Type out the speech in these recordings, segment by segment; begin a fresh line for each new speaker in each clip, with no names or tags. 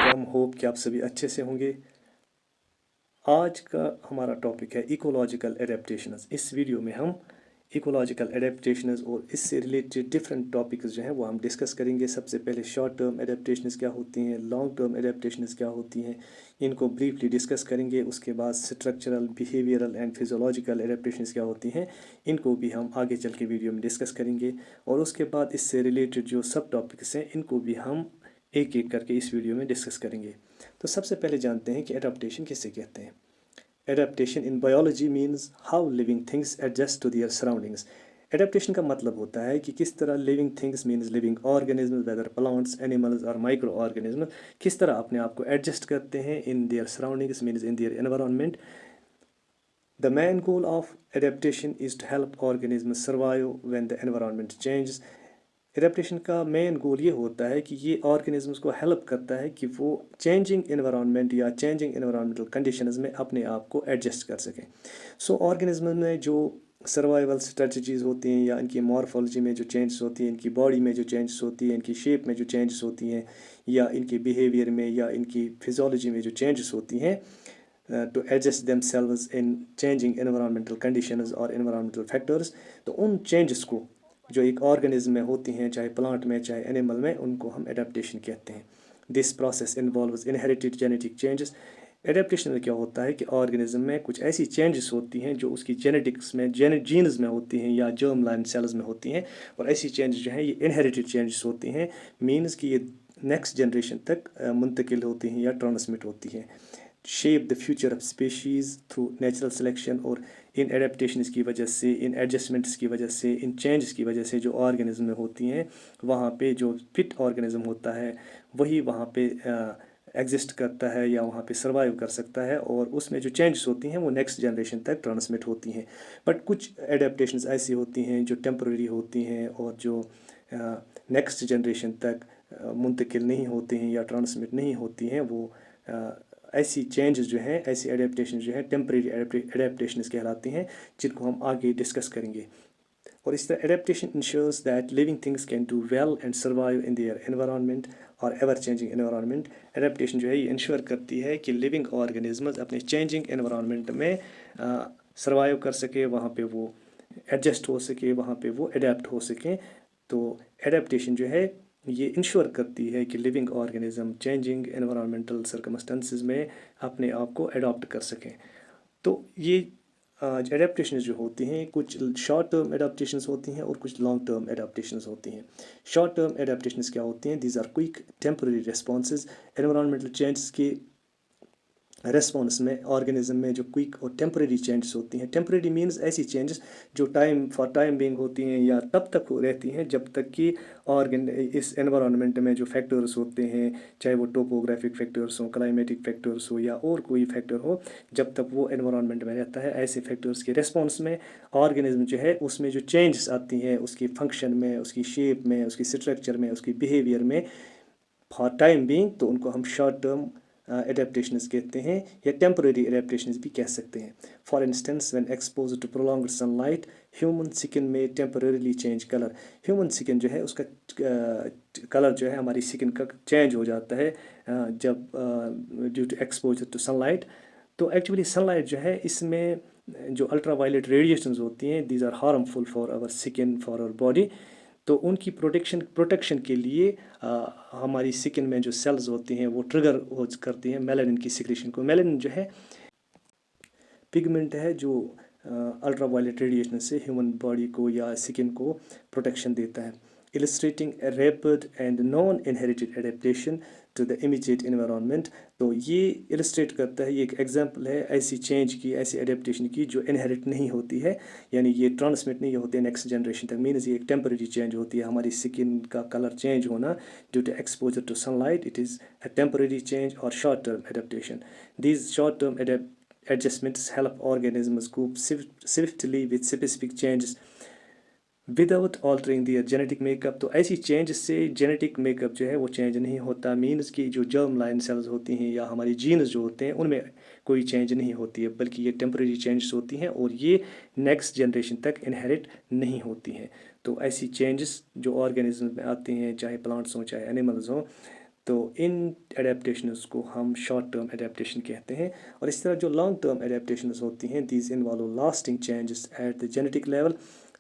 Welcome. Hope कि आप सभी अच्छे से होंगे। आज का हमारा टॉपिक है इकोलॉजिकल एडेप्टेशंस। इस वीडियो में हम इकोलॉजिकल एडेप्टेशंस और इससे रिलेटेड डिफरेंट टॉपिक्स जो हैं वो हम डिस्कस करेंगे। सबसे पहले शॉर्ट टर्म एडेप्टेशंस क्या होती हैं, लॉन्ग टर्म एडेप्टेशंस क्या होती हैं, इनको ब्रीफली डिस्कस करेंगे। उसके बाद structural, behavioural and physiological adaptations क्या होती हैं, इनको भी हम आगे चल के वीडियो में डिस्कस करेंगे। और उसके बाद इससे रिलेटेड जो सब टॉपिक्स हैं इनको भी हम एक एक करके इस वीडियो में डिस्कस करेंगे। तो सबसे पहले जानते हैं कि एडाप्टेशन किसे कहते हैं। Adaptation in biology means how living things adjust to their surroundings. Adaptation का मतलब होता है कि किस तरह living things means living organism, whether plants, animals और माइक्रो ऑर्गेनिज्म, किस तरह अपने आप को एडजस्ट करते हैं in their surroundings means in their environment. The main goal of adaptation is to help organisms survive when the environment changes. Adaptation का main goal ये होता है कि ये ऑर्गेनिजम्स को हेल्प करता है कि वो चेंजिंग एनवायरनमेंट या चेंजिंग एनवायरनमेंटल कंडीशंस में अपने आप को एडजस्ट कर सकें। सो ऑर्गेनिज्म में जो सर्वाइवल स्ट्रेटजीज़ होती हैं या इनकी मॉर्फोलॉजी में जो चेंजेस होती हैं, इनकी बॉडी में जो चेंजेस होती हैं, इनकी शेप में जो चेंजेस होती हैं, या इनके बिहेवियर में या इनकी फिजियोलॉजी में जो चेंजेस होती हैं to adjust themselves in changing environmental conditions और environmental factors, तो उन changes को जो एक ऑर्गेनिज्म में होती हैं, चाहे प्लांट में चाहे एनिमल में, उनको हम एडेप्टेशन कहते हैं। This process involves inherited genetic changes. Adaptation में क्या होता है कि ऑर्गेनिज्म में कुछ ऐसी चेंजेस होती हैं जो उसकी जेनेटिक्स में जीन्स में होती हैं या जर्म लाइन सेल्स में होती हैं, और ऐसी चेंजेस जो हैं ये इनहेरिटेड चेंजेस होती हैं, मीन्स कि ये नेक्स्ट जनरेशन तक मुंतकिल होती हैं या ट्रांसमिट होती हैं। Shape the future of species through natural selection. और इन एडेप्टेशंस की वजह से, इन एडजस्टमेंट्स की वजह से, इन चेंजेस की वजह से जो ऑर्गेनिज्म में होती हैं, वहाँ पे जो फिट ऑर्गेनिज्म होता है वही वहाँ पे एग्जिस्ट करता है या वहाँ पे सर्वाइव कर सकता है, और उसमें जो चेंजेस होती हैं वो नेक्स्ट जनरेशन तक ट्रांसमिट होती हैं। बट कुछ एडेप्टेशंस ऐसी होती हैं जो टेम्परेरी होती हैं और जो नेक्स्ट जनरेशन तक मुंतकिल नहीं होती हैं या ट्रांसमिट नहीं होती हैं। वो ऐसी चेंजेस जो हैं, ऐसी एडेप्टेशन जो हैं टेम्परेरी एडेप्टेशंस कहलाती हैं, जिनको हम आगे डिस्कस करेंगे। और इस तरह adaptation ensures that living things can do well and survive in their environment और एवर चेंजिंग एनवायरनमेंट। एडेप्टेशन जो है ये इंश्योर करती है कि लिविंग ऑर्गेनिजम्स अपने चेंजिंग एनवायरनमेंट में सर्वाइव कर सके, वहाँ पे वो एडजस्ट हो सके, वहाँ पे वो अडेप्ट हो सकें। तो एडेप्टेशन जो है ये इंश्योर करती है कि living organism changing environmental circumstances में अपने आप को अडॉप्ट कर सकें। तो ये एडेप्टेशन जो होती हैं, कुछ शॉर्ट टर्म एडेप्टेशंस होती हैं और कुछ लॉन्ग टर्म एडेप्टेशंस होती हैं। शॉर्ट टर्म एडेप्टेशंस क्या होती हैं? These are quick temporary responses. Environmental changes के रेस्पॉन्स में ऑर्गेनिज्म में जो क्विक और टेम्परेरी चेंजेस होती हैं। टेम्परेरी मीन्स ऐसी चेंजेस जो टाइम बीइंग होती हैं या तब तक रहती हैं जब तक कि इस एनवायरनमेंट में जो फैक्टर्स होते हैं, चाहे वो टोपोग्राफिक फैक्टर्स हो, क्लाइमेटिक फैक्टर्स हो या और कोई फैक्टर हो, जब तक वो एनवायरनमेंट में रहता है, ऐसे फैक्टर्स के रेस्पॉन्स में ऑर्गेनिज्म जो है उसमें जो चेंजेस आती हैं उसकी फंक्शन में, उसकी शेप में, उसकी स्ट्रक्चर में, उसकी बिहेवियर में फॉर टाइम बीइंग, तो उनको हम शॉर्ट टर्म एडेप्टेशंस कहते हैं या टेम्परेरी एडेप्टेशंस भी कह सकते हैं। For instance when exposed to prolonged sunlight human skin में temporarily change colour. Human skin जो है उसका कलर जो है, हमारी स्किन का चेंज हो जाता है जब due to exposure to sunlight. तो एक्चुअली सनलाइट जो है इसमें जो अल्ट्रा वायलेट रेडिएशंस होती हैं, these are harmful for our skin, for our body. तो उनकी प्रोटेक्शन के लिए हमारी स्किन में जो सेल्स होती हैं वो ट्रिगर करती हैं मेलानिन की सिक्रेशन को। मेलानिन जो है पिगमेंट है जो अल्ट्रा वायलेट रेडिएशन से ह्यूमन बॉडी को या स्किन को प्रोटेक्शन देता है। Illustrating a rapid and non inherited adaptation to the immediate environment. तो ये इलस्ट्रेट करता है, ये एक एग्जांपल है ऐसी चेंज की, ऐसी एडेप्टेशन की जो इनहेरिट नहीं होती है, यानी ये ट्रांसमिट नहीं होती है नेक्स्ट जनरेशन तक। मीन्स ये एक टेम्परेरी चेंज होती है, हमारी स्किन का कलर चेंज होना due to exposure to sunlight, it is a temporary change और short term adaptation. These short term adjustments help organisms cope swiftly with specific changes without altering their genetic makeup। तो ऐसी change से genetic makeup जो है वो change नहीं होता। Means कि जो जर्म लाइन सेल्स होती हैं या हमारी जीन्स जो होते हैं उनमें कोई चेंज नहीं होती है, बल्कि ये टेम्परेरी चेंजेस होती हैं और ये नेक्स्ट जनरेशन तक इनहेरिट नहीं होती हैं। तो ऐसी चेंजेस जो ऑर्गेनिज्म में आती हैं, चाहे प्लांट्स हों चाहे एनिमल्स हों, تو ان اڈیپٹیشنز کو ہم شارٹ ٹرم اڈیپٹیشن کہتے ہیں. اور اس طرح جو لانگ ٹرم اڈیپٹیشنز ہوتی ہیں these involve lasting changes at the genetic level.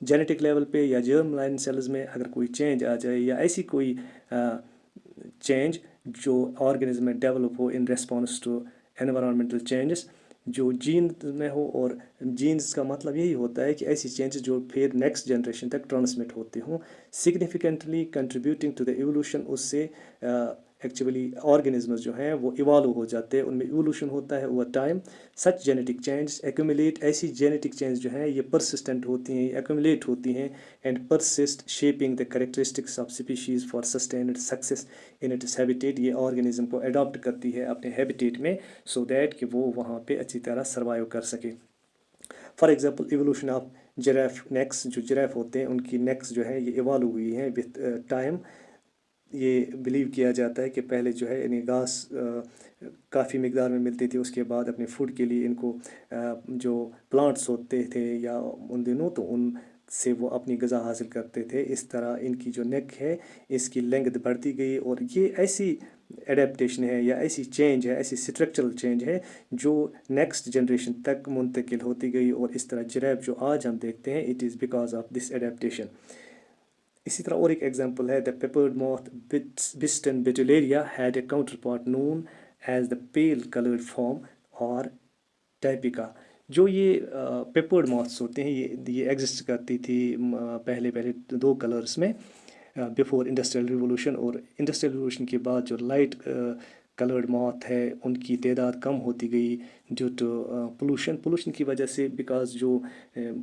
Genetic level پہ یا جرم لائن سیلز میں اگر کوئی چینج آ جائے یا ایسی کوئی چینج جو آرگنزم میں ڈیولپ ہو in response to environmental changes جو جینز میں ہو. اور جینز کا مطلب یہی ہوتا ہے کہ ایسی چینجز جو پھر نیکسٹ جنریشن تک ٹرانسمٹ ہوتے ہوں significantly contributing to the evolution. اس سے ایکچولی آرگنزمز جو ہیں وہ ایوالو ہو جاتے ہیں, ان میں ایوولوشن ہوتا ہے اوور ٹائم. سچ جینیٹک چینج ایکومولیٹ, ایسی جینیٹک چینج جو ہیں یہ پرسسٹنٹ ہوتی ہیں, ایکومولیٹ ہوتی ہیں and persist shaping the characteristics of species for sustained success in its habitat. یہ آرگنزم کو اڈاپٹ کرتی ہے اپنے ہیبیٹیٹ میں سو دیٹ کہ وہ وہاں پہ اچھی طرح سروائیو کر سکے. For example evolution of giraffe necks, جو جراف ہوتے ہیں ان کی نیکس جو ہے یہ ایوالو ہوئی ہیں وتھ ٹائم. یہ بلیو کیا جاتا ہے کہ پہلے جو ہے انہیں گھاس کافی مقدار میں ملتی تھی, اس کے بعد اپنے فوڈ کے لیے ان کو جو پلانٹس ہوتے تھے یا ان دنوں تو ان سے وہ اپنی غذا حاصل کرتے تھے. اس طرح ان کی جو نیک ہے اس کی لینگتھ بڑھتی گئی اور یہ ایسی ایڈیپٹیشن ہے یا ایسی چینج ہے, ایسی اسٹرکچرل چینج ہے جو نیکسٹ جنریشن تک منتقل ہوتی گئی. اور اس طرح جراف جو آج ہم دیکھتے ہیں it is because of this adaptation. اسی طرح اور ایک ایگزامپل ہے the peppered moth Biston betularia had a counterpart known as the pale coloured form اور ٹائپیکا. جو یہ پیپرڈ ماؤتھس ہوتے ہیں یہ ایگزسٹ کرتی تھی پہلے 2 کلرس میں بفور انڈسٹریل ریولوشن. اور انڈسٹریل ریولوشن کے بعد جو لائٹ کلرڈ موتھ ہے ان کی تعداد کم ہوتی گئی ڈیو ٹو پولوشن کی وجہ سے. بیکاز جو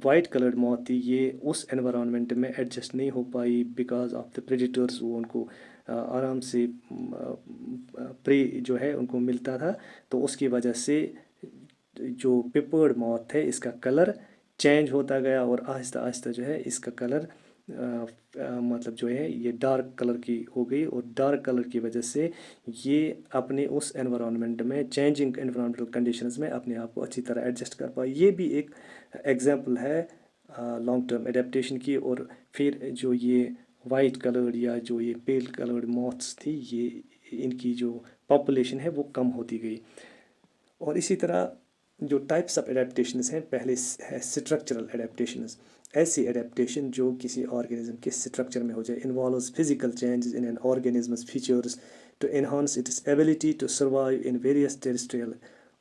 وائٹ کلرڈ موتھ تھی یہ اس انوائرمنٹ میں ایڈجسٹ نہیں ہو پائی بیکاز آف دا پریڈیٹرز. وہ ان کو آرام سے پری جو ہے ان کو ملتا تھا, تو اس کی وجہ سے جو پیپرڈ موتھ ہے اس کا کلر چینج ہوتا گیا اور آہستہ آہستہ جو ہے اس کا کلر مطلب جو ہے یہ ڈارک کلر کی ہو گئی. اور ڈارک کلر کی وجہ سے یہ اپنے اس انوائرمنٹ میں چینجنگ انوائرمنٹل کنڈیشنز میں اپنے آپ کو اچھی طرح ایڈجسٹ کر پائی. یہ بھی ایک ایگزامپل ہے لانگ ٹرم ایڈیپٹیشن کی. اور پھر جو یہ وائٹ کلرڈ یا جو یہ پیل کلرڈ موتھس تھی یہ ان کی جو پاپولیشن ہے وہ کم ہوتی گئی. اور اسی طرح جو ٹائپس آف ایڈیپٹیشنز ہیں پہلے ہے اسٹرکچرل ایڈیپٹیشنز. ایسی ایڈیپٹیشن جو کسی آرگنزم کے اسٹرکچر میں ہو جائے involves physical changes in an organism's features to enhance its ability to survive in various terrestrial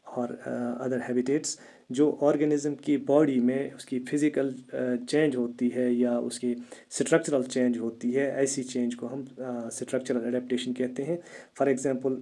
اور ادر ہیبیٹیٹس. جو آرگنزم کی باڈی میں اس کی فزیکل چینج ہوتی ہے یا اس کی اسٹرکچرل چینج ہوتی ہے, ایسی چینج کو ہم اسٹرکچرل ایڈیپٹیشن کہتے ہیں. For example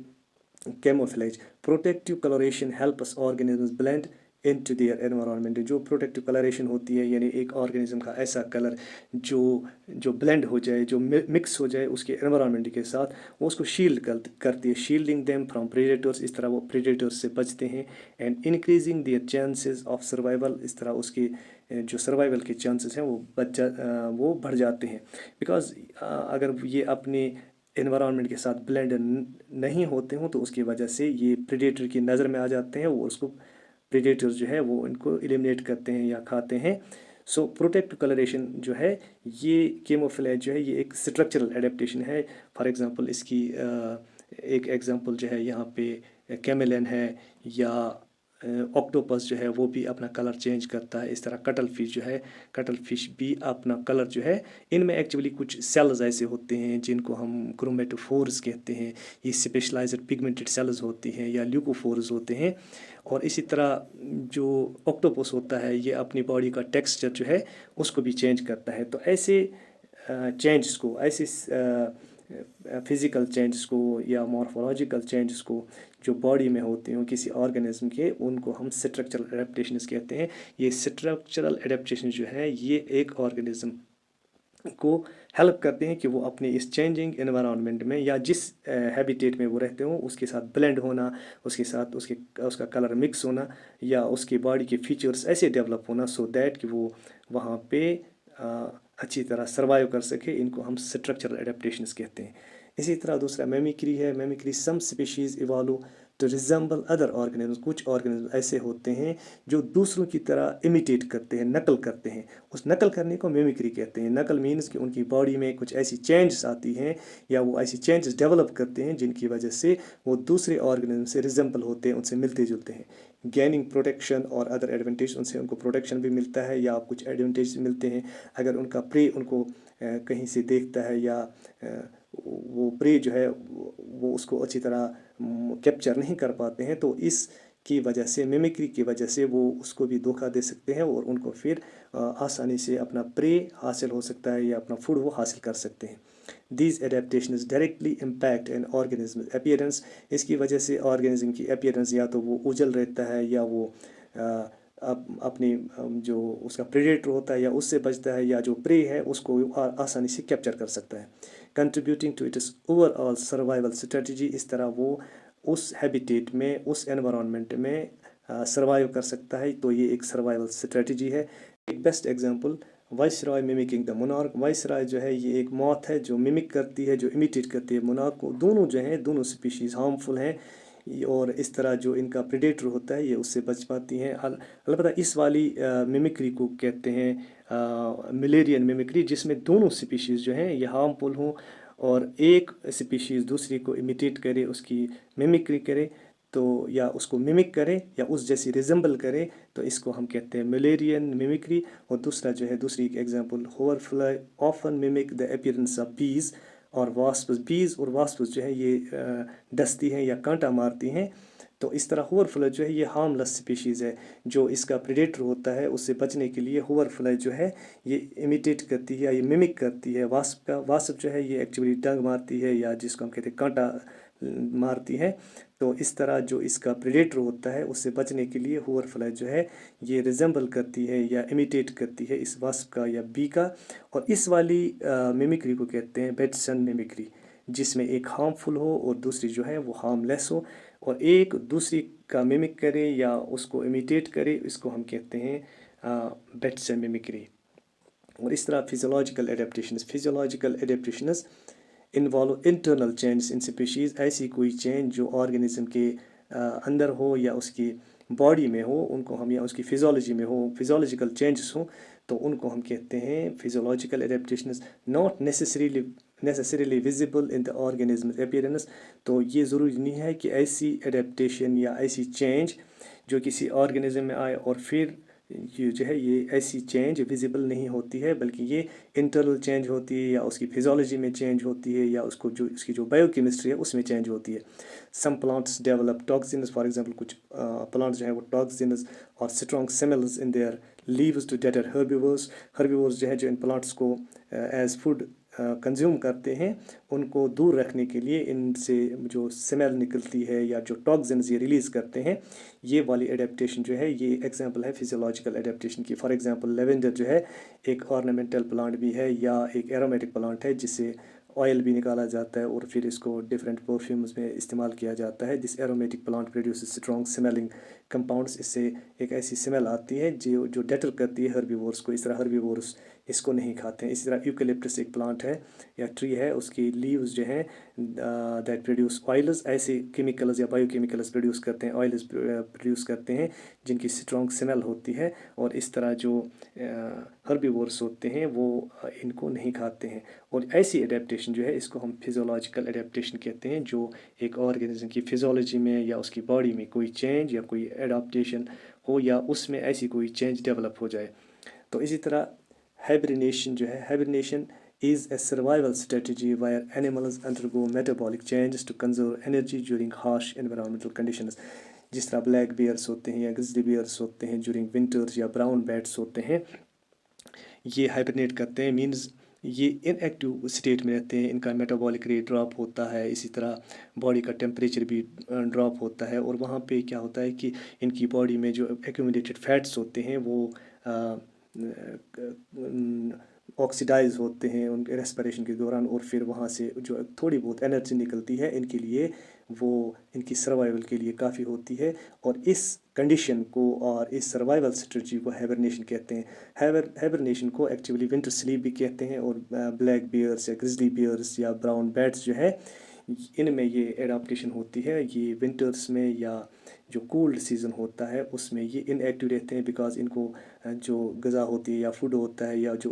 camouflage protective coloration helps organisms blend into their environment. جو پروٹیکٹیو کلریشن ہوتی ہے یعنی ایک آرگنزم کا ایسا کلر جو بلینڈ ہو جائے, جو مکس ہو جائے اس کے انوائرمنٹ کے ساتھ, وہ اس کو شیلڈ کرتی ہے, شیلڈنگ دیم فرام پریڈیٹرز. اس طرح وہ پریڈیٹرز سے بچتے ہیں and increasing their chances of survival. اس طرح اس کی جو سروائیول کے چانسز ہیں وہ بڑھ جاتے ہیں. بیکاز اگر یہ اپنے انوائرمنٹ کے ساتھ بلینڈ نہیں ہوتے ہوں تو اس کی وجہ سے یہ پریڈیٹر کی نظر میں آ جاتے ہیں, وہ اس کو پریڈیٹر جو ہے وہ ان کو ایلیمنیٹ کرتے ہیں یا کھاتے ہیں. سو پروٹیکٹیو کلریشن جو ہے یہ کیموفلیج جو ہے یہ ایک اسٹرکچرل ایڈیپٹیشن ہے. فار ایگزامپل اس کی ایک ایگزامپل جو ہے یہاں پہ کیمیلین ہے یا آکٹوپس جو ہے وہ بھی اپنا کلر چینج کرتا ہے. اس طرح کٹل فش جو ہے, کٹل فش بھی اپنا کلر جو ہے, ان میں ایکچولی کچھ سیلز ایسے ہوتے ہیں جن کو ہم کرومیٹوفورز کہتے ہیں. یہ اسپیشلائزڈ پگمنٹڈ سیلز ہوتی ہیں یا لیوکوفورز ہوتے ہیں. اور اسی طرح جو آکٹوپس ہوتا ہے یہ اپنی باڈی کا ٹیکسچر جو ہے اس کو بھی چینج کرتا ہے. تو ایسے چینجز کو, ایسے فزیکل چینجز کو یا مورفولوجیکل چینجز کو جو باڈی میں ہوتے ہیں کسی آرگنزم کے, ان کو ہم اسٹرکچرل ایڈیپٹیشنز کہتے ہیں. یہ اسٹرکچرل ایڈیپٹیشن جو ہے یہ ایک آرگنزم کو ہیلپ کرتے ہیں کہ وہ اپنے اس چینجنگ انوائرمنٹ میں یا جس ہیبیٹیٹ میں وہ رہتے ہوں اس کے ساتھ بلینڈ ہونا, اس کے ساتھ اس کا کلر مکس ہونا یا اس کی باڈی کے فیچرز ایسے ڈیولپ ہونا سو دیٹ کہ وہ وہاں پہ اچھی طرح سروائیو کر سکے. ان کو ہم اسٹرکچرل ایڈیپٹیشنز کہتے ہیں. इसी तरह दूसरा मेमिक्री है। Mimicry some species evolve to resemble other organism, कुछ ऑर्गेनिज्म ऐसे होते हैं जो दूसरों की तरह इमिटेट करते हैं, नकल करते हैं। उस नकल करने को मेमिक्री कहते हैं। नकल मीन्स कि उनकी बॉडी में कुछ ऐसी चेंजेस आती हैं या वो ऐसी चेंजेस डेवलप करते हैं जिनकी वजह से वो दूसरे ऑर्गेनिज्म से रिजेंबल होते हैं, उनसे मिलते जुलते हैं। गेनिंग प्रोटेक्शन और अदर एडवांटेज, उनसे उनको प्रोटेक्शन भी मिलता है या कुछ एडवांटेज मिलते हैं। अगर उनका प्रे उनको कहीं से देखता है या वो प्रे जो है वो उसको अच्छी तरह कैप्चर नहीं कर पाते हैं, तो इस की वजह से, मिमिक्री की वजह से वो उसको भी धोखा दे सकते हैं और उनको फिर आसानी से अपना प्रे हासिल हो सकता है या अपना फूड वो हासिल कर सकते हैं। These adaptations directly impact an organism's appearance, इसकी वजह से ऑर्गेनिज्म की अपीयरेंस या तो वो उजल रहता है या वो अपनी जो उसका प्रेडेटर होता है या उससे बचता है या जो प्रे है उसको आसानी से कैप्चर कर सकता है। Contributing to its overall survival strategy, इस तरह वो उस हैबिटेट में, उस एनवायरनमेंट में सर्वाइव कर सकता है, तो ये एक सर्वाइवल स्ट्रेटजी है। एक best example, viceroy mimicking the monarch. Viceroy जो है ये एक मॉथ है जो मिमिक करती है, जो इमिटेट करती है मोनार्क को। दोनों जो हैं, दोनों स्पीशीज़ हार्मफुल हैं और इस तरह जो इनका प्रेडेटर होता है ये उससे बच पाती हैं। अलबत्ता इस वाली मिमिक्री को कहते हैं मिलेरियन मिमिक्री, जिसमें दोनों स्पीशीज़ जो हैं ये हार्मफुल हों और एक स्पीशीज़ दूसरी को इमिटेट करे, उसकी मिमिक्री करे, तो या उसको मिमिक करे या उस जैसी रिजेंबल करे, तो इसको हम कहते हैं मिलेरियन मिमिक्री। और दूसरा जो है, दूसरी example, hoverfly often mimic the appearance of बीज और वास्प्स। बीज और वास्प्स जो है ये डसती हैं या कांटा मारती हैं, तो इस तरह होवरफ्लाई जो है ये हार्मलेस स्पीशीज़ है। जो इसका प्रेडेटर होता है उससे बचने के लिए होवरफ्लाई जो है ये इमिटेट करती है या ये मिमिक करती है वास्प का। वास्प जो है ये एक्चुअली डंग मारती है या जिसको हम कहते हैं कांटा मारती है। तो इस तरह जो इसका प्रेडेटर होता है उससे बचने के लिए होवरफ्लाई जो है ये रिजेंबल करती है या इमिटेट करती है इस वास्प का या बी का। और इस वाली मिमिक्री को कहते हैं बेटसन मिमिक्री, जिसमें एक हार्मफुल हो और दूसरी जो है वो हार्मलेस हो, और एक दूसरी का मिमिक करे या उसको इमिटेट करे, इसको हम कहते हैं बेटसन मिमिक्री। और इस तरह physiological adaptations involve internal change in species, ऐसी कोई चेंज जो ऑर्गेनिज्म के अंदर हो या उसकी बॉडी में हो, उनको हम, या उसकी फिजियोलॉजी में हो, फिजियोलॉजिकल चेंजेस हो, तो उनको हम कहते हैं physiological adaptations. Not necessarily visible in the organism appearance, तो ये ज़रूरी नहीं है कि ऐसी एडेप्टेशन या ऐसी चेंज जो किसी ऑर्गेनिज्म में आए और फिर ये जो है ये ऐसी चेंज विजिबल नहीं होती है, बल्कि ये इंटरनल चेंज होती है या उसकी फिजियोलॉजी में चेंज होती है या उसको जो उसकी जो बायोकेमिस्ट्री है उसमें चेंज होती है। Some plants develop toxins, for example कुछ प्लांट्स जो है वो टॉक्सिन्स और strong smells in their leaves to deter herbivores जो है जो इन प्लांट्स को एज फूड कंज्यूम करते हैं, उनको दूर रखने के लिए इनसे जो स्मेल निकलती है या जो टॉक्सिन्स ये रिलीज़ करते हैं, ये वाली एडेप्टेशन जो है ये एग्जांपल है फिजियोलॉजिकल एडेप्टेशन की। फॉर एग्जांपल लेवेंडर जो है एक ऑर्नामेंटल प्लांट भी है या एक एरोमेटिक प्लांट है जिससे ऑयल भी निकाला जाता है और फिर इसको डिफरेंट परफ्यूम्स में इस्तेमाल किया जाता है। This aromatic plant produces strong smelling compounds, इससे एक ऐसी स्मेल आती है जो डेटर करती है हर्बीवोर्स को। इस तरह हर्बीवोर्स इसको नहीं खाते हैं। इसी तरह यूकेलिप्टस एक प्लांट है या ट्री है, उसकी लीव्स जो हैं दैट प्रोड्यूस ऑयल्स, ऐसे केमिकल्स या बायोकेमिकल्स प्रोड्यूस करते हैं, ऑयल्स प्रोड्यूस करते हैं जिनकी स्ट्रॉन्ग स्मेल होती है, और इस तरह जो हर्बीवोर्स होते हैं वो इनको नहीं खाते हैं। और ऐसी एडेप्टेशन जो है इसको हम फिजियोलॉजिकल एडेप्टेशन कहते हैं, जो एक ऑर्गेनिज्म की फिजियोलॉजी में या उसकी बॉडी में कोई चेंज या कोई एडाप्टेशन हो या उसमें ऐसी कोई चेंज डेवलप हो जाए। तो इसी तरह हाइब्रिनेशन जो है, हाइब्रिनेशन is a survival strategy where animals undergo metabolic changes to conserve energy during harsh environmental conditions। जिस तरह ब्लैक बियर्स होते हैं या ग्रिजली बियर्स होते हैं ड्यूरिंग विंटर्स या ब्राउन बैट्स होते हैं, ये हाइब्रिनेट करते हैं, मीन्स ये इनएक्टिव स्टेट में रहते हैं, इनका मेटाबॉलिक रेट ड्रॉप होता है, इसी तरह बॉडी का टेम्परेचर भी ड्रॉप होता है, और वहाँ पे क्या होता है कि इनकी बॉडी में जो एक्यूमुलेटेड फैट्स होते हैं वो ऑक्सीडाइज होते हैं उनके रेस्पिरेशन के दौरान, और फिर वहाँ से जो थोड़ी बहुत एनर्जी निकलती है इनके लिए, वो इनकी सर्वाइवल के लिए काफ़ी होती है। और इस कंडीशन को और इस सर्वाइवल स्ट्रेटजी को हाइबरनेशन कहते हैं। हाइबरनेशन को एक्चुअली विंटर स्लीप भी कहते हैं। और ब्लैक बियर्स या ग्रिजली बियर्स या ब्राउन बैट्स जो है, इनमें ये एडाप्टेशन होती है। ये विंटर्स में या जो कोल्ड सीज़न होता है उसमें ये इनएक्टिव रहते हैं, बिकॉज इनको जो गज़ा होती है या फूड होता है या जो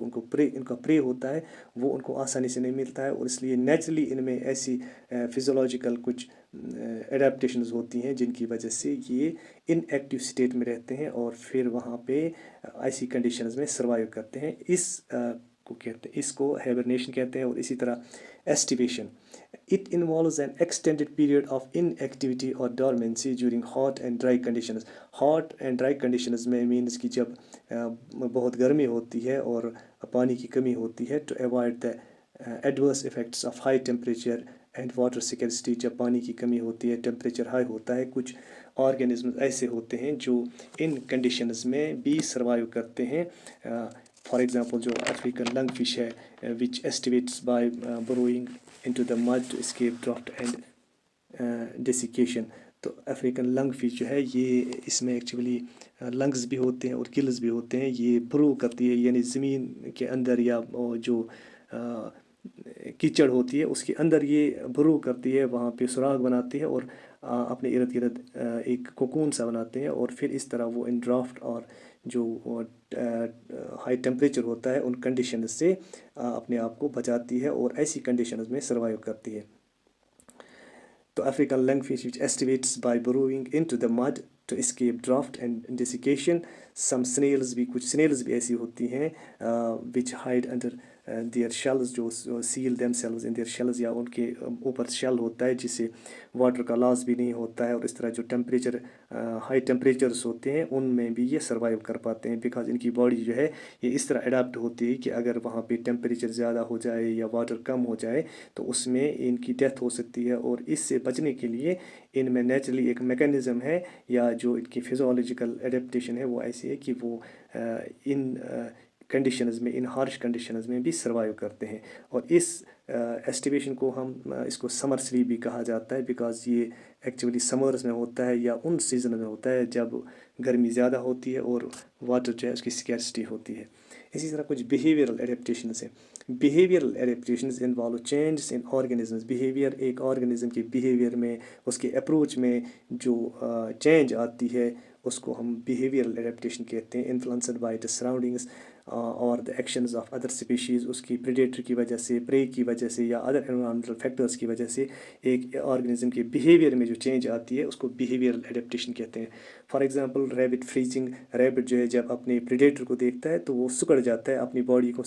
इनका प्रे होता है वो उनको आसानी से नहीं मिलता है, और इसलिए नेचुरली इनमें ऐसी फिज़ोलॉजिकल कुछ एडाप्टेशंस होती हैं जिनकी वजह से ये इनएक्टिव स्टेट में रहते हैं और फिर वहाँ पे ऐसी कंडीशंस में सर्वाइव करते हैं। इसको हाइबरनेशन कहते हैं। और इसी तरह aestivation, it involves an extended period of inactivity or dormancy during hot and dry conditions. hot and dry conditions में means कि जब बहुत गर्मी होती है और पानी की कमी होती है, to avoid the adverse effects of high temperature and water scarcity। जब पानी की कमी होती है, टेम्परेचर हाई होता है, कुछ ऑर्गेनिज्म ऐसे होते हैं जो इन कंडीशंस में भी सर्वाइव करते हैं। फॉर एग्जांपल जो अफ्रीकन लंग फिश है, विच aestivates by burrowing into the mud to escape drought and desiccation। तो अफ्रीकन लंग फिश जो है ये, इसमें एक्चुअली लंग्स भी होते हैं और गिल्स भी होते हैं। ये ब्रो करती है, यानी ज़मीन के अंदर या जो कीचड़ होती है उसके अंदर ये ब्रो करती है, वहाँ पे सुराग बनाती है और अपने इर्द गिर्द एक कोकून सा बनाते हैं, और फिर इस तरह वो इन ड्राफ्ट और जो हाई टेम्परेचर होता है उन कंडीशन से अपने आप को बचाती है और ऐसी कंडीशंस में सर्वाइव करती है। तो African lungfish which aestivates by burrowing into the mud to escape drought and desiccation। Some snails भी, कुछ स्नेल्स भी ऐसी होती हैं which hide under their shells, जो seal themselves in their shells, या उनके ऊपर शेल होता है जिससे वाटर का लॉस भी नहीं होता है। और इस तरह जो टेम्परेचर हाई टेम्परेचर्स होते हैं उनमें भी ये सर्वाइव कर पाते हैं, बिकॉज इनकी बॉडी जो है ये इस तरह अडाप्ट होती है कि अगर वहाँ पे टेम्परेचर ज़्यादा हो जाए या वाटर कम हो जाए तो उसमें इनकी डेथ हो सकती है। और इससे बचने के लिए इनमें नेचुरली एक मैकेनिज़्म है, या जो इनकी फिज़ोलॉजिकल एडेप्टेशन है वो ऐसी है कि वो इन कंडीशंस में, इन हार्श कंडीशंस में भी सर्वाइव करते हैं। और इस एस्टिवेशन को हम इसको समर स्लीप भी कहा जाता है, बिकॉज ये एक्चुअली समर्स में होता है या उन सीजन में होता है जब गर्मी ज़्यादा होती है और वाटर जो है उसकी स्कैर्सिटी होती है। इसी तरह कुछ बिहेवियरल एडेप्टेशंस हैं। Behavioural adaptations involve change in organisms. Behaviour, एक ऑर्गेनिज्म के बिहेवियर में, उसके अप्रोच में जो चेंज आती है उसको हम बिहेवियरल एडेप्टेशन कहते हैं। इन्फ्लुएंस्ड बाय द सराउंडिंग्स और the actions of other species, उसकी प्रेडेटर की वजह से, प्रे की वजह से या अदर एनवायरमेंटल फैक्टर्स की वजह से एक ऑर्गेनिज्म के बिहेवियर में जो चेंज आती है उसको बिहेवियरल एडेप्टेशन कहते हैं। For example rabbit freezing, rabbit जो है जब अपने प्रेडेटर को देखता है तो वो सिकुड़ जाता है, अपनी बॉडी को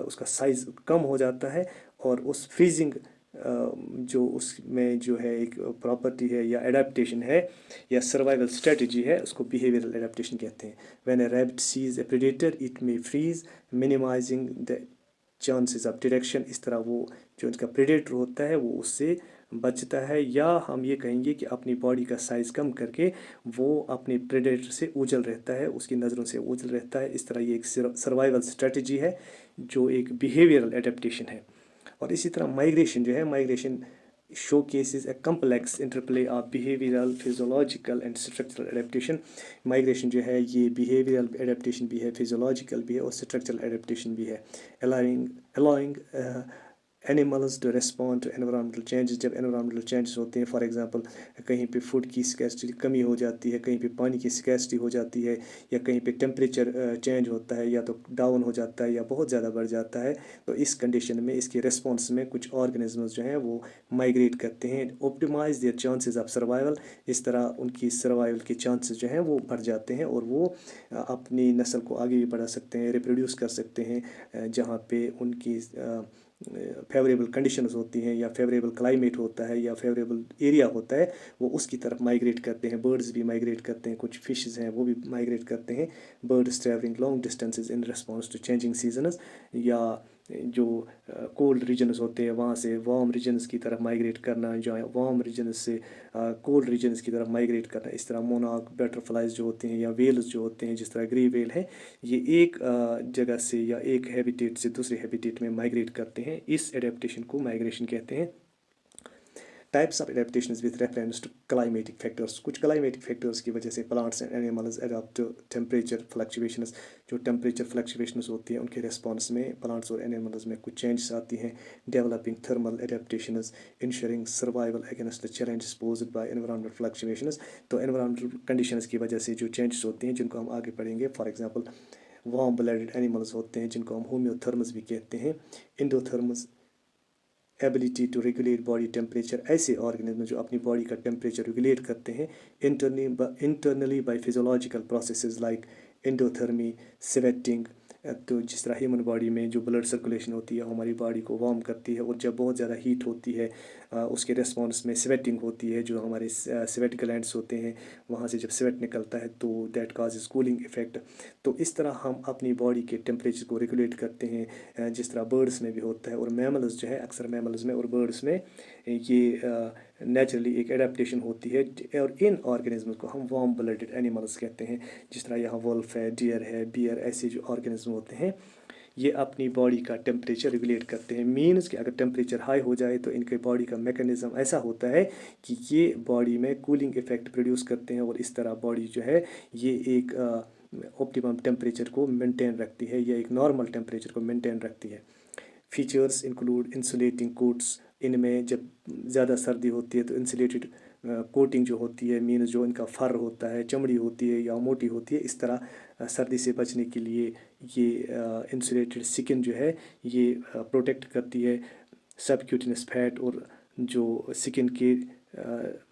उसका साइज़ कम हो जाता है, और उस फ्रीजिंग जो उसमें जो है एक प्रॉपर्टी है या एडेप्टेशन है या सर्वाइवल स्ट्रेटजी है, उसको बिहेवियरल एडेप्टेशन कहते हैं। When a rabbit sees a predator it may freeze minimising the chances of detection. इस तरह वो जो उनका प्रेडेटर होता है वो उससे बचता है, या हम ये कहेंगे कि अपनी बॉडी का साइज़ कम करके वो अपने प्रेडेटर से ओझल रहता है, उसकी नज़रों से ओझल रहता है। इस तरह ये एक सर्वाइवल स्ट्रेटजी है जो एक बिहेवियरल एडेप्टेशन है। और इसी तरह माइग्रेशन जो है, migration show cases A complex interplay of behavioural, physiological and structural adaptation. Migration जो है ये बिहेवियरल एडेप्टेशन भी है, फिजियोलॉजिकल भी है और स्ट्रक्चरल एडेप्टेशन भी है। Allowing animals to respond to environmental changes. जब एनवायरमेंटल चेंजेस होते हैं, फॉर एग्जांपल कहीं पे फूड की स्कैर्सिटी कमी हो जाती है, कहीं पे पानी की स्कैर्सिटी हो जाती है, या कहीं पे टेम्परेचर चेंज होता है या तो डाउन हो जाता है या बहुत ज़्यादा बढ़ जाता है, तो इस कंडीशन में इसके रिस्पॉन्स में कुछ ऑर्गेनिजम्स जो हैं वो माइग्रेट करते हैं, optimise their chances of survival. इस तरह उनकी सर्वाइवल के चांसेस जो हैं वो बढ़ जाते हैं और वो अपनी नस्ल को आगे भी बढ़ा सकते हैं, रिप्रोड्यूस कर सकते हैं। जहाँ पे उनकी फेवरेबल कंडीशंस होती हैं या फेवरेबल क्लाइमेट होता है या फेवरेबल एरिया होता है, वो उसकी तरफ माइग्रेट करते हैं। बर्ड्स भी माइग्रेट करते हैं, कुछ फिशेस हैं वो भी माइग्रेट करते हैं। Birds travelling long distances in response to changing seasons, या جو کولڈ ریجنز ہوتے ہیں وہاں سے وارم ریجنز کی طرف مائگریٹ کرنا، جو وارم ریجنز سے کولڈ ریجنز کی طرف مائگریٹ کرنا. اس طرح موناک بٹر فلائز جو ہوتے ہیں یا ویلز جو ہوتے ہیں، جس طرح گری ویل ہے، یہ ایک جگہ سے یا ایک ہیبیٹیٹ سے دوسرے ہیبیٹیٹ میں مائگریٹ کرتے ہیں. اس ایڈیپٹیشن کو مائگریشن کہتے ہیں. Types of adaptations with reference to climatic factors. کچھ کلائمیٹک فیکٹرس کی وجہ سے plants and animals adapt temperature fluctuations. جو ٹیمپریچر فلکچویشنز ہوتی ہیں ان کے ریسپانس میں پلانٹس اور اینیملز میں کچھ چینجز آتی ہیں. Developing thermal adaptations ensuring survival against the challenges posed by environmental fluctuations. تو انوائرمنٹل کنڈیشنز کی وجہ سے جو چینجز ہوتے ہیں جن کو ہم آگے پڑھیں گے. For example warm blooded animals ہوتے ہیں جن کو ہم ہومیوتھرمز بھی کہتے ہیں. Endotherms ability to regulate body temperature. ایسے آرگنزم جو اپنی باڈی کا ٹیمپریچر ریگولیٹ کرتے ہیں internally by physiological processes like endothermy, sweating. تو جس طرح ہیومن باڈی میں جو بلڈ سرکولیشن ہوتی ہے ہماری باڈی کو وارم کرتی ہے، اور جب بہت زیادہ ہیٹ ہوتی ہے اس کے ریسپانس میں سویٹنگ ہوتی ہے. جو ہمارے سویٹ گلینڈس ہوتے ہیں وہاں سے جب سویٹ نکلتا ہے تو دیٹ کازز کولنگ افیکٹ. تو اس طرح ہم اپنی باڈی کے ٹیمپریچر کو ریگولیٹ کرتے ہیں جس طرح برڈس میں بھی ہوتا ہے. اور میملز جو ہے اکثر میملز میں اور برڈس میں یہ نیچرلی ایک ایڈیپٹیشن ہوتی ہے. اور ان آرگنزمز کو ہم وارم بلڈڈ اینیملز کہتے ہیں. جس طرح یہاں ولف ہے، ڈیئر ہے، بیئر، ایسے جو آرگنزم ہوتے ہیں یہ اپنی باڈی کا ٹیمپریچر ریگولیٹ کرتے ہیں. مینس کہ اگر ٹیمپریچر ہائی ہو جائے تو ان کے باڈی کا میکانزم ایسا ہوتا ہے کہ یہ باڈی میں کولنگ افیکٹ پروڈیوس کرتے ہیں، اور اس طرح باڈی جو ہے یہ ایک آپٹیمم ٹیمپریچر کو مینٹین رکھتی ہے یا ایک نارمل ٹیمپریچر کو مینٹین رکھتی ہے. Features include insulating coats. ان میں جب زیادہ سردی ہوتی ہے تو انسولیٹڈ کوٹنگ جو ہوتی ہے، مینس جو ان کا فر ہوتا ہے، چمڑی ہوتی ہے یا موٹی ہوتی ہے، اس طرح سردی سے بچنے کے لیے یہ انسولیٹڈ سکن جو ہے یہ پروٹیکٹ کرتی ہے. سبکیوٹینس فیٹ اور جو سکن کے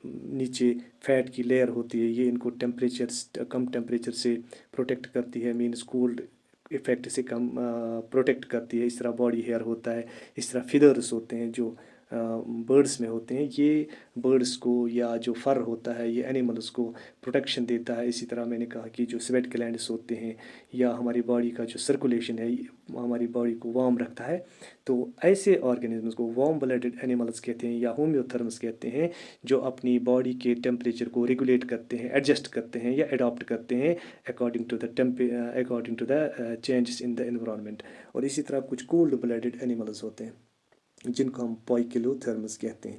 نیچے فیٹ کی لیئر ہوتی ہے یہ ان کو کم ٹیمپریچر سے پروٹیکٹ کرتی ہے. مینس کولڈ افیکٹ سے کم پروٹیکٹ کرتی ہے. اس طرح باڈی ہیئر ہوتا ہے، اس طرح فیدرس ہوتے ہیں جو برڈس میں ہوتے ہیں. یہ برڈس کو یا جو فر ہوتا ہے یہ اینیملس کو پروٹیکشن دیتا ہے. اسی طرح میں نے کہا کہ جو سویٹ گلینڈس ہوتے ہیں یا ہماری باڈی کا جو سرکولیشن ہے ہماری باڈی کو وارم رکھتا ہے. تو ایسے آرگنزمز کو وارم بلڈڈ اینیملز کہتے ہیں یا ہومیوتھرمز کہتے ہیں جو اپنی باڈی کے ٹیمپریچر کو ریگولیٹ کرتے ہیں، ایڈجسٹ کرتے ہیں یا اڈاپٹ کرتے ہیں according to the changes in the environment. اور اسی طرح کچھ کولڈ بلڈڈ اینیملز ہوتے ہیں جن کو ہم پوائکلوتھرمز کہتے ہیں.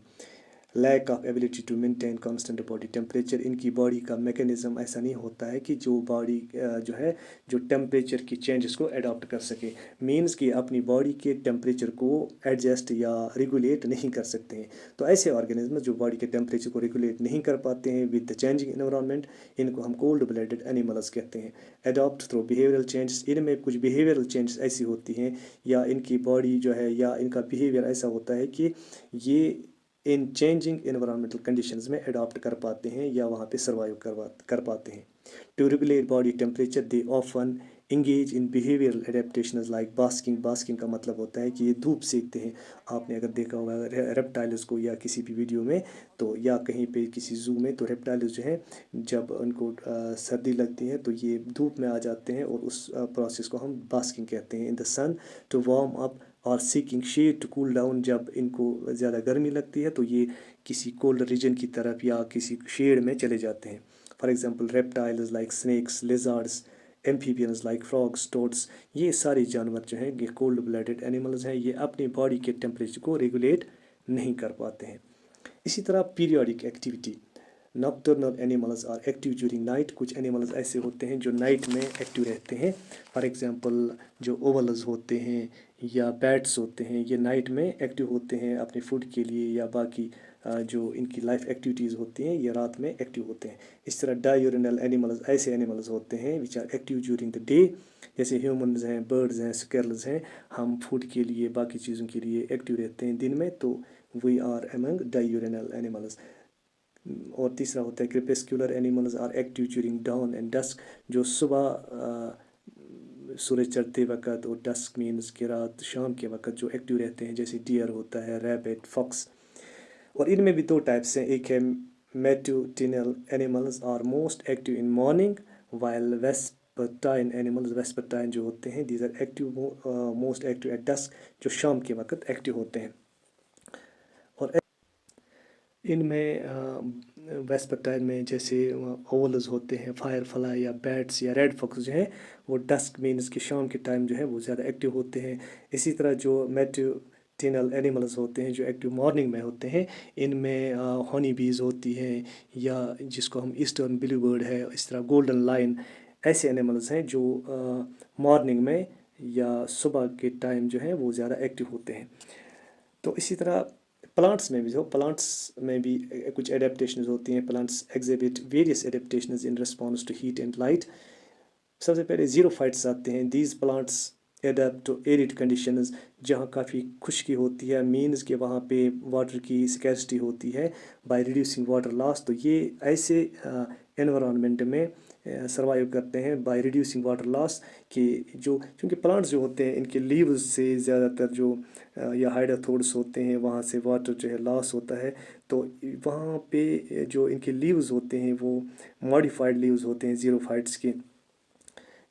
Lack of ability to maintain constant body temperature. ان کی باڈی کا میکانزم ایسا نہیں ہوتا ہے کہ جو باڈی جو ہے جو ٹیمپریچر کی چینجز کو اڈاپٹ کر سکے. مینس کہ اپنی باڈی کے ٹیمپریچر کو ایڈجسٹ یا ریگولیٹ نہیں کر سکتے ہیں. تو ایسے آرگنزم جو باڈی کے ٹیمپریچر کو ریگولیٹ نہیں کر پاتے ہیں ود دا چینجنگ انوائرمنٹ، ان کو ہم کولڈ بلڈڈ اینیملز کہتے ہیں. Adapt through behavioural changes. ان میں کچھ بیہیورل چینجز ایسی ہوتی ہیں یا ان کی باڈی جو ہے یا ان کا بیہیویئر ایسا ہوتا ہے کہ یہ ان چینجنگ انوائرمنٹل کنڈیشنز میں اڈاپٹ کر پاتے ہیں یا وہاں پہ سروائیو کر پاتے ہیں. To regulate body temperature they often engage in behavioural adaptations like basking. Basking کا مطلب ہوتا ہے کہ یہ دھوپ سیکتے ہیں. آپ نے اگر دیکھا ہوگا ریپٹائلز کو یا کسی بھی ویڈیو میں تو یا کہیں پہ کسی زو میں، تو ریپٹائلز جو ہیں جب ان کو سردی لگتی ہے تو یہ دھوپ میں آ جاتے ہیں، اور اس پروسیس کو ہم باسکنگ کہتے ہیں. ان دا سن ٹو وارم اپ اور seeking shade to cool down. جب ان کو زیادہ گرمی لگتی ہے تو یہ کسی کولڈ ریجن کی طرف یا کسی شیڈ میں چلے جاتے ہیں. For example reptiles like snakes, lizards, amphibians like frogs, toads. یہ سارے جانور جو ہیں یہ کولڈ بلڈڈ اینیملز ہیں. یہ اپنی باڈی کے ٹیمپریچر کو ریگولیٹ نہیں کر پاتے ہیں. اسی طرح periodic activity. Nocturnal animals are active during night. کچھ اینیملز ایسے ہوتے ہیں جو نائٹ میں ایکٹیو رہتے ہیں. فار ایگزامپل جو اوولز ہوتے ہیں یا بیٹس ہوتے ہیں یہ نائٹ میں ایکٹیو ہوتے ہیں اپنے فوڈ کے لیے، یا باقی جو ان کی لائف ایکٹیویٹیز ہوتی ہیں یہ رات میں ایکٹیو ہوتے ہیں. اس طرح ڈائیورنل اینیملز ایسے اینیملز ہوتے ہیں which are active during the day. جیسے ہیومنز ہیں، برڈز ہیں، اسکیرلز ہیں. ہم فوڈ کے لیے باقی چیزوں کے لیے ایکٹیو رہتے ہیں دن میں، تو we are among diurnal animals. اور تیسرا ہوتا ہے crepuscular animals are active during dawn and dusk. جو صبح سورج چڑھتے وقت اور ڈسک مینس کہ رات شام کے وقت جو ایکٹیو رہتے ہیں، جیسے ڈیئر ہوتا ہے، ریبٹ، فاکس. اور ان میں بھی دو ٹائپس ہیں. ایک ہے matutinal animals are most active in morning while vespertine animals, vespertine جو ہوتے ہیں these are active, most active at dusk, جو شام کے وقت ایکٹیو ہوتے ہیں. اور ان میں ویسپرٹائن میں جیسے اولز ہوتے ہیں، فائر فلائی یا بیٹس یا ریڈ فاکس جو ہیں وہ ڈسک مینس کہ شام کے ٹائم جو ہے وہ زیادہ ایکٹیو ہوتے ہیں. اسی طرح جو میٹیورینل اینیملز ہوتے ہیں جو ایکٹیو مارننگ میں ہوتے ہیں، ان میں ہونی بیز ہوتی ہیں یا جس کو ہم ایسٹرن بلیو برڈ ہے، اس طرح گولڈن لائن، ایسے اینیملز ہیں جو مارننگ میں یا صبح کے ٹائم جو ہے وہ زیادہ ایکٹیو ہوتے ہیں. تو اسی طرح پلانٹس میں بھی پلانٹس میں بھی کچھ ایڈیپٹیشنز ہوتی ہیں. Plants exhibit various adaptations in response to heat and light. سب سے پہلے زیروفائٹس آتے ہیں. These plants adapt to arid conditions, جہاں کافی خشکی ہوتی ہے، مینز کہ وہاں پہ واٹر کی سکیرسٹی ہوتی ہے، بائی ریڈیوسنگ واٹر لاس. تو یہ ایسے انوائرمنٹ میں سروائیو کرتے ہیں بائی ریڈیوسنگ واٹر لاس، کہ چونکہ پلانٹس جو ہوتے ہیں ان کے لیوز سے زیادہ تر جو یا ہائیڈراتھوڈس ہوتے ہیں وہاں سے واٹر جو ہے لاس ہوتا ہے. تو وہاں پہ جو ان کے لیوز ہوتے ہیں وہ ماڈیفائڈ لیوز ہوتے ہیں زیروفائٹس کے.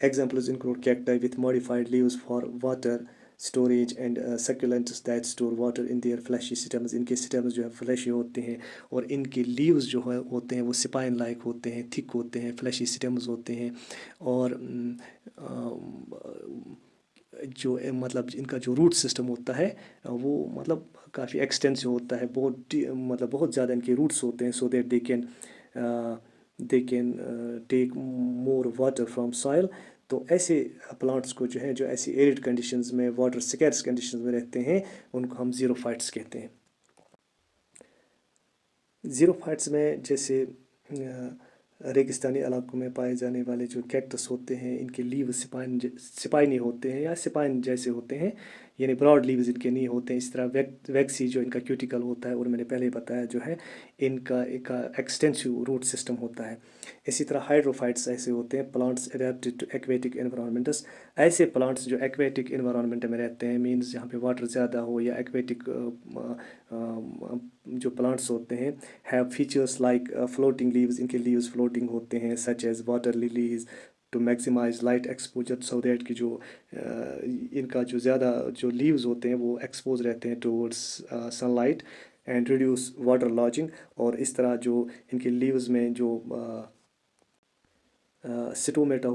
Examples include cacti with modified leaves for water storage and succulents that store water in their fleshy stems. ان کے سٹیمز جو ہے فلیشی ہوتے ہیں اور ان کے لیوز جو ہوتے ہیں وہ سپائن لائک ہوتے ہیں، تھک ہوتے ہیں، فلیشی سٹیمز ہوتے ہیں. اور جو مطلب ان کا جو روٹ سسٹم ہوتا ہے وہ مطلب کافی ایکسٹینسو ہوتا ہے، بہت زیادہ ان کے روٹس ہوتے ہیں، so that they can take more water from soil. تو ایسے پلانٹس کو جو ہے جو ایسی ایریڈ کنڈیشنز میں، واٹر سکیرس کنڈیشنز میں رہتے ہیں، ان کو ہم زیروفائٹس کہتے ہیں. زیروفائٹس میں جیسے ریگستانی علاقوں میں پائے جانے والے جو کیکٹس ہوتے ہیں، ان کے لیوز سپائنی ہوتے ہیں یا سپائن جیسے ہوتے ہیں، یعنی براڈ لیوز ان کے نہیں ہوتے ہیں. اس طرح ویکسی جو ان کا کیوٹیکل ہوتا ہے، اور میں نے پہلے بتایا جو ہے ان کا ایکسٹینسو روٹ سسٹم ہوتا ہے. اسی طرح ہائیڈروفائٹس ایسے ہوتے ہیں plants adapted to aquatic environments. ایسے پلانٹس جو ایکویٹک انوائرمنٹ میں رہتے ہیں، مینز جہاں پہ واٹر زیادہ ہو، یا ایکویٹک جو پلانٹس ہوتے ہیں have features like floating leaves. ان کے لیوز فلوٹنگ ہوتے ہیں، such as water lilies to maximise light exposure, so that کہ جو ان کا جو زیادہ جو لیوز ہوتے ہیں وہ ایکسپوز رہتے ہیں towards sunlight and reduce water logging. اور اس طرح جو ان کے لیوز میں جو سٹومیٹا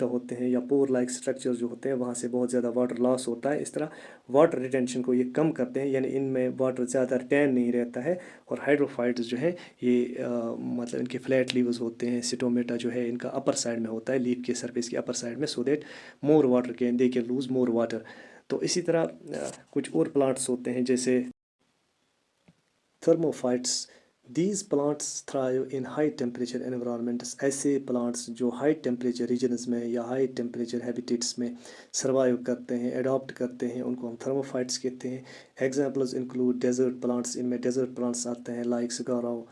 ہوتے ہیں یا پور لائک اسٹرکچر جو ہوتے ہیں، وہاں سے بہت زیادہ واٹر لاس ہوتا ہے. اس طرح واٹر ریٹینشن کو یہ کم کرتے ہیں، یعنی ان میں واٹر زیادہ ریٹین نہیں رہتا ہے. اور ہائیڈروفائٹس جو ہے یہ مطلب ان کے فلیٹ لیوز ہوتے ہیں. سٹومیٹا جو ہے ان کا اپر سائڈ میں ہوتا ہے، لیف کے سرفیس کے اپر سائڈ میں، so that more water they can lose more water. تو اسی طرح کچھ اور پلانٹس ہوتے ہیں جیسے thermophytes. These plants thrive in high temperature environments. ایسے پلانٹس جو ہائی ٹیمپریچر ریجنز میں یا ہائی ٹیمپریچر ہیبیٹیٹس میں سروائیو کرتے ہیں، اڈاپٹ کرتے ہیں، ان کو ہم تھرموفائٹس کہتے ہیں. Examples include desert plants. ان میں ڈیزرٹ پلانٹس آتے ہیں like saguaro,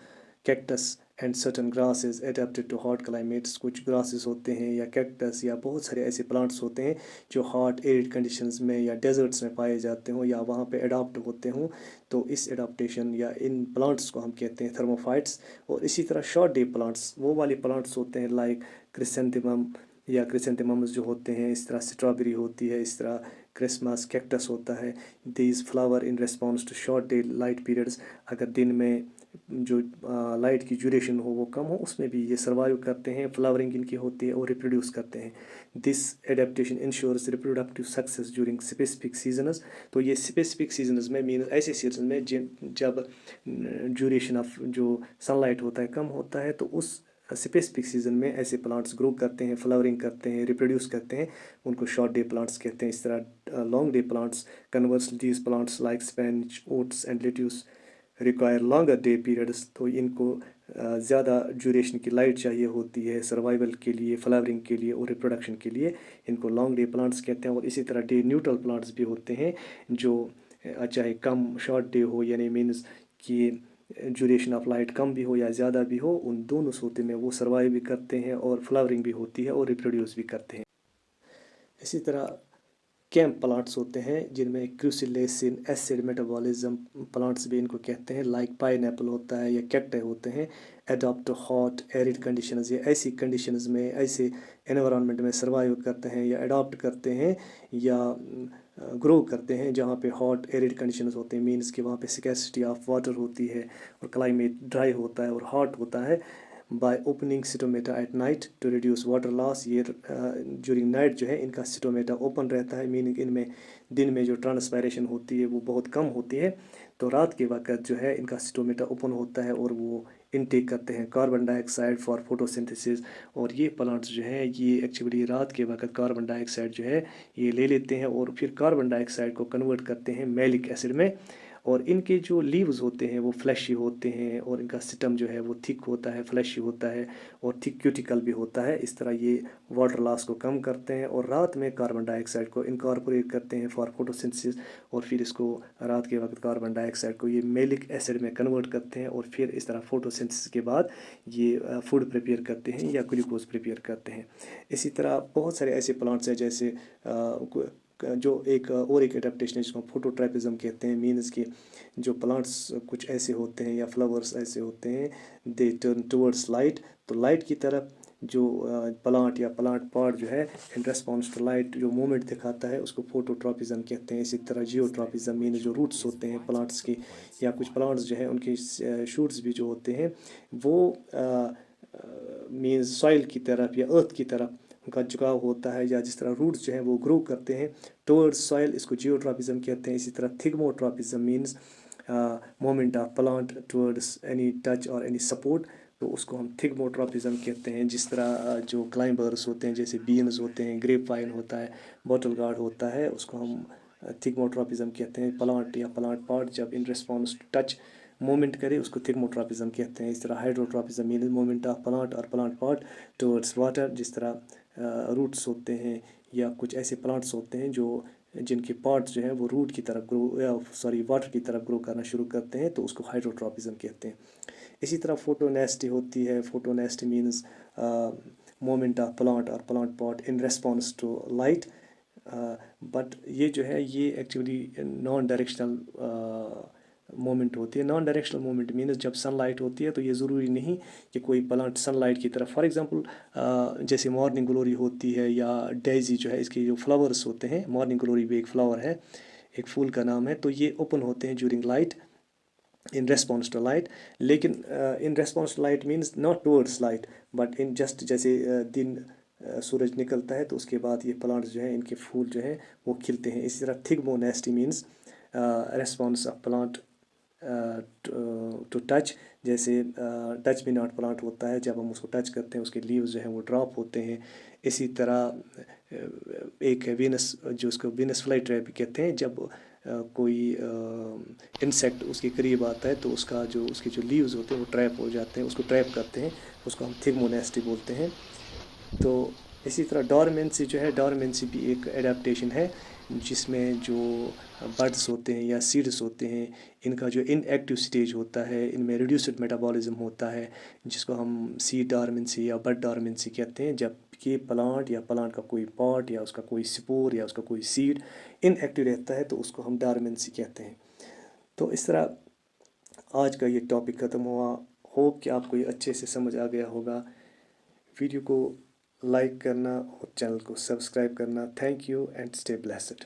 cactus and certain grasses adapted to hot climates. کچھ گراسز ہوتے ہیں یا کیکٹس یا بہت سارے ایسے پلانٹس ہوتے ہیں جو ہاٹ ایریڈ کنڈیشنز میں یا ڈیزرٹس میں پائے جاتے ہوں یا وہاں پہ اڈاپٹ ہوتے ہوں. تو اس اڈاپٹیشن یا ان پلانٹس کو ہم کہتے ہیں تھرموفائٹس. اور اسی طرح شارٹ ڈے پلانٹس، وہ والے پلانٹس ہوتے ہیں لائک کرسینتھیمم یا کرسینتھیممز جو ہوتے ہیں. اس طرح اسٹرابیری ہوتی ہے، اس طرح کرسمس کیکٹس ہوتا ہے. These flower in response to short day light periods. اگر دن میں جو لائٹ کی ڈیوریشن ہو وہ کم ہو، اس میں بھی یہ سروائیو کرتے ہیں. فلاورنگ ان کی ہوتی ہے اور ریپروڈیوس کرتے ہیں. This adaptation ensures reproductive success during specific seasons. تو یہ اسپیسیفک سیزنز میں مینس ایسے سیزن میں جب ڈیوریشن آف جو سن لائٹ ہوتا ہے کم ہوتا ہے، تو اس اسپیسیفک سیزن میں ایسے پلانٹس گرو کرتے ہیں، فلاورنگ کرتے ہیں، ریپروڈیوس کرتے ہیں. ان کو شارٹ ڈے پلانٹس کہتے ہیں. اس طرح long day plants conversely these plants like spinach, oats and lettuce require longer day periods. تو ان کو زیادہ ڈیوریشن کی لائٹ چاہیے ہوتی ہے سروائیول کے لیے، فلاورنگ کے لیے اور ریپروڈکشن کے لیے. ان کو لانگ ڈے پلانٹس کہتے ہیں. اور اسی طرح ڈے نیوٹرل پلانٹس بھی ہوتے ہیں جو چاہے کم شارٹ ڈے ہو، یعنی مینز کہ ڈیوریشن آف لائٹ کم بھی ہو یا زیادہ بھی ہو، ان دونوں صورتوں میں وہ سروائیو بھی کرتے ہیں اور فلاورنگ بھی ہوتی ہے اور ریپروڈیوس بھی کرتے ہیں. اسی طرح कैंप प्लांट्स होते हैं जिनमें क्रूसिलेसिन एसिड मेटाबॉलिज्म प्लांट्स भी इनको कहते हैं, लाइक पाइनएप्पल होता है या कैक्टस होते हैं, अडॉप्ट हॉट एरिड कंडीशंस या ऐसी कंडीशंस में, ऐसे एनवायरनमेंट में सर्वाइव करते हैं या अडॉप्ट करते हैं या ग्रो करते हैं जहाँ पे हॉट एरिड कंडीशंस होते हैं, मीन्स कि वहाँ पे स्कैर्सिटी ऑफ वाटर होती है और क्लाइमेट ड्राई होता है और हॉट होता है। By opening stomata at night to reduce water loss, ये ड्यूरिंग नाइट जो है इनका सिटोमेटा ओपन रहता है, मीनिंग इनमें दिन में जो ट्रांसपायरेशन होती है वो बहुत कम होती है, तो रात के वक्त जो है इनका सिटोमेटा ओपन होता है और वो इनटेक करते हैं कार्बन डाइऑक्साइड फॉर फोटोसिंथेसिस। और ये प्लांट्स जो है ये एक्चुअली रात के वक्त कार्बन डाइऑक्साइड जो है ये ले लेते हैं और फिर कार्बन डाइऑक्साइड को कन्वर्ट करते हैं मैलिक एसिड में, और इनके जो लीव्स होते हैं वो फ्लैशी होते हैं और इनका सिस्टम जो है वो थिक होता है, फ्लैशी होता है और थिक क्यूटिकल भी होता है। इस तरह ये वाटर लॉस को कम करते हैं और रात में कार्बन डाइऑक्साइड को इनकॉर्पोरेट करते हैं फॉर फोटोसिंथेसिस, और फिर इसको रात के वक्त कार्बन डाइऑक्साइड को ये मैलिक एसिड में कन्वर्ट करते हैं और फिर इस तरह फोटोसिंथेसिस के बाद ये फूड प्रिपेयर करते हैं या ग्लूकोज प्रिपेयर करते हैं। इसी तरह बहुत सारे ऐसे प्लांट्स हैं जैसे जो एक और एक एडेप्टेशन है जिसको फोटोट्रैपिज्म कहते हैं, मीन्स कि जो प्लांट्स कुछ ऐसे होते हैं या फ्लावर्स ऐसे होते हैं दे टर्न टुवर्ड्स लाइट, तो लाइट की तरफ जो प्लांट या प्लांट पार्ट जो है इन रेस्पॉन्स टू लाइट जो मूवमेंट दिखाता है उसको फोटोट्रॉपिज्म कहते हैं। इसी तरह जियोट्रॉपिज्म मीन जो रूट्स होते हैं प्लांट्स के या कुछ प्लांट्स जो है उनके शूट्स भी जो होते हैं वो मीन्स सॉइल की तरफ या अर्थ की तरफ उनका झुकाव होता है, या जिस तरह रूट्स जो हैं वो ग्रो करते हैं टुवर्ड्स सॉइल, इसको जियोट्रॉपिज्म कहते हैं। इसी तरह thigmotropism means movement of plant towards any touch और एनी सपोर्ट, तो उसको हम थिग्मोट्रॉपिज्म कहते हैं। जिस तरह जो क्लाइंबर्स होते हैं जैसे बीन्स होते हैं, ग्रेप वाइन होता है, बॉटल गार्ड होता है, उसको हम थिग्मोट्रॉपिज्म कहते हैं। प्लांट या प्लांट पार्ट जब in response to touch movement करे उसको थिग्मोट्रॉपिज्म कहते हैं। इस तरह hydrotropism mean movement of plant और प्लांट पार्ट टुवर्ड्स वाटर, जिस तरह रूट्स होते हैं या कुछ ऐसे प्लांट्स होते हैं जो जिनके पार्ट्स जो हैं वो रूट की तरफ ग्रो या वाटर की तरफ ग्रो करना शुरू करते हैं, तो उसको हाइड्रोट्रॉपिज्म कहते हैं। इसी तरह फोटोनेस्टी होती है। Photonasty means movement of plant और plant part in response to light, but ये जो है ये एक्चुअली नॉन डायरेक्शनल मोमेंट होती है। नॉन डायरेक्शनल मोमेंट मीन्स जब सनलाइट होती है तो ये ज़रूरी नहीं कि कोई प्लांट सनलाइट की तरफ, फॉर एग्जांपल जैसे मॉर्निंग ग्लोरी होती है या डेजी जो है इसके जो फ्लावर्स होते हैं, मॉर्निंग ग्लोरी भी एक फ्लावर है, एक फूल का नाम है, तो ये ओपन होते हैं during light in response to light, लेकिन in response to light means not towards light but in just जैसे दिन सूरज निकलता है तो उसके बाद ये प्लांट्स जो हैं इनके फूल जो हैं वो खिलते हैं। इसी तरह thigmonasty means response of plant to touch, जैसे टच मी नॉट प्लांट होता है, जब हम उसको टच करते हैं उसके लीव्स जो हैं वो ड्रॉप होते हैं। इसी तरह एक है वीनस, जो उसको वीनस फ्लाई ट्रैप कहते हैं, जब कोई इंसेक्ट उसके करीब आता है तो उसके जो लीव्स होते हैं वो ट्रैप हो जाते हैं, उसको ट्रैप करते हैं, उसको हम थिग्मोनेस्टी बोलते हैं। तो इसी तरह डॉर्मेंसी जो है, डॉर्मेंसी भी एक एडेप्टेशन है जिसमें जो बर्ड्स होते हैं या सीड्स होते हैं इनका जो इनएक्टिव स्टेज होता है, इनमें रिड्यूस्ड मेटाबॉलिज्म होता है, जिसको हम सीड डॉर्मेंसी या बर्ड डॉर्मेंसी कहते हैं। जब कि प्लांट या प्लांट का कोई पार्ट या उसका कोई स्पोर या उसका कोई सीड इनएक्टिव रहता है तो उसको हम डॉर्मेंसी कहते हैं। तो इस तरह आज का ये टॉपिक ख़त्म हुआ। होप कि आपको ये अच्छे से समझ आ गया होगा। वीडियो को लाइक करना और चैनल को सब्सक्राइब करना। Thank you and stay blessed.